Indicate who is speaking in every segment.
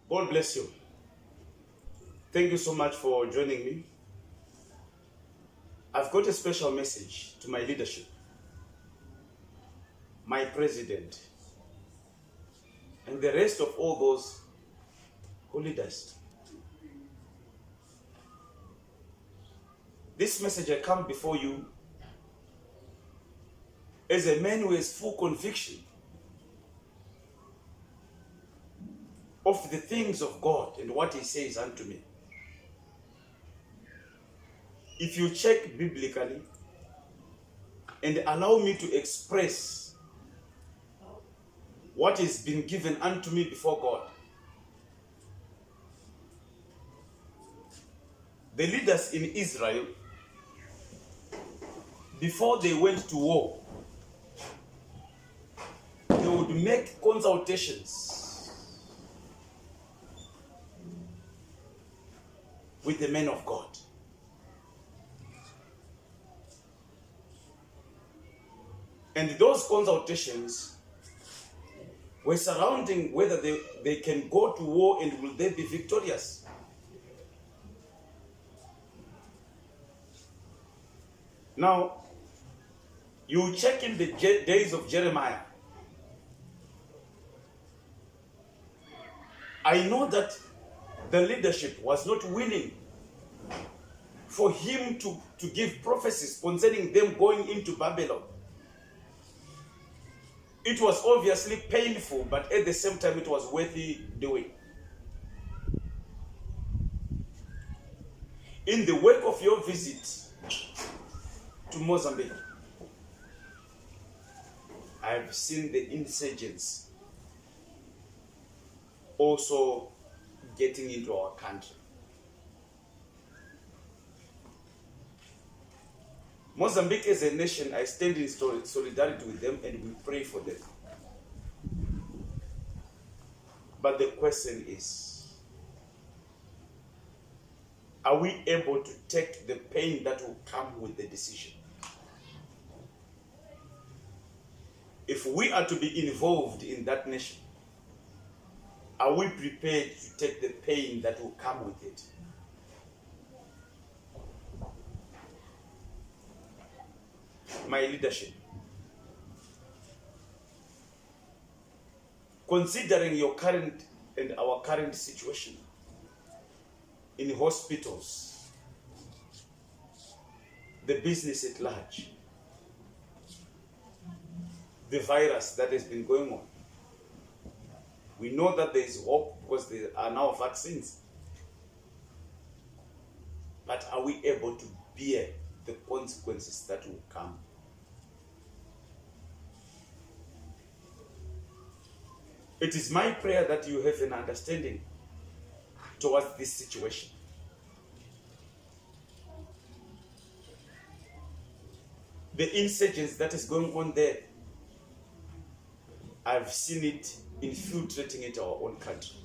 Speaker 1: God bless you. Thank you so much for joining me. I've got a special message to my leadership, my president, and the rest of all those who lead us. This message I come before you as a man who has full conviction of the things of God and what He says unto me. If you check biblically and allow me to express what has been given unto me before God, the leaders in Israel, before they went to war, they would make consultations with the men of God. And those consultations were surrounding whether they can go to war and will they be victorious. Now, you check in the days of Jeremiah. I know that the leadership was not willing for him to give prophecies concerning them going into Babylon. It was obviously painful, but at the same time it was worthy doing. In the wake of your visit to Mozambique, I've seen the insurgents also getting into our country. Mozambique as a nation, I stand in solidarity with them and we pray for them. But the question is, are we able to take the pain that will come with the decision? If we are to be involved in that nation, are we prepared to take the pain that will come with it? My leadership, considering your current and our current situation in hospitals, the business at large, the virus that has been going on, we know that there is hope because there are now vaccines. But are we able to bear the consequences that will come? It is my prayer that you have an understanding towards this situation. The insurgents that is going on there, I've seen it infiltrating into our own country.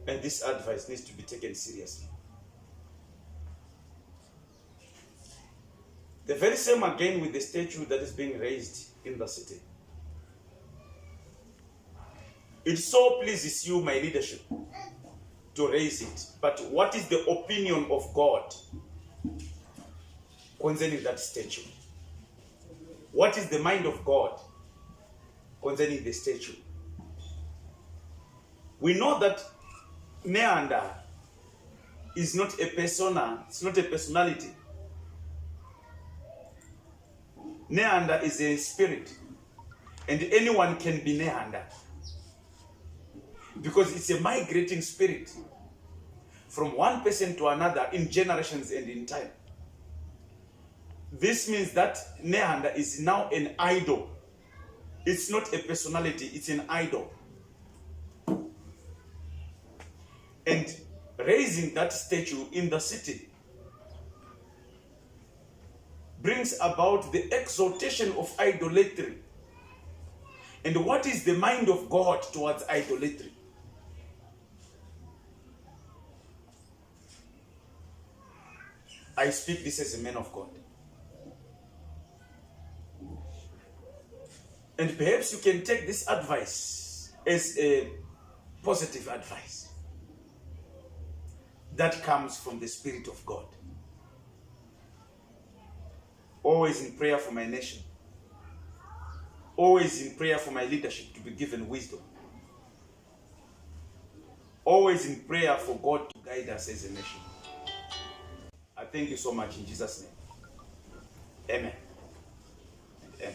Speaker 1: And this advice needs to be taken seriously. The very same again with the statue that is being raised in the city. It so pleases you, my leadership, to raise it. But what is the opinion of God concerning that statue? What is the mind of God concerning the statue? We know that Neander is not a persona, it's not a personality. Neander is a spirit, and anyone can be Neander because it's a migrating spirit from one person to another in generations and in time. This means that Neander is now an idol. It's not a personality, it's an idol. And raising that statue in the city brings about the exaltation of idolatry. And what is the mind of God towards idolatry? I speak this as a man of God. And perhaps you can take this advice as a positive advice that comes from the Spirit of God. Always in prayer for my nation. Always in prayer for my leadership to be given wisdom. Always in prayer for God to guide us as a nation. I thank you so much in Jesus' name. Amen. And amen.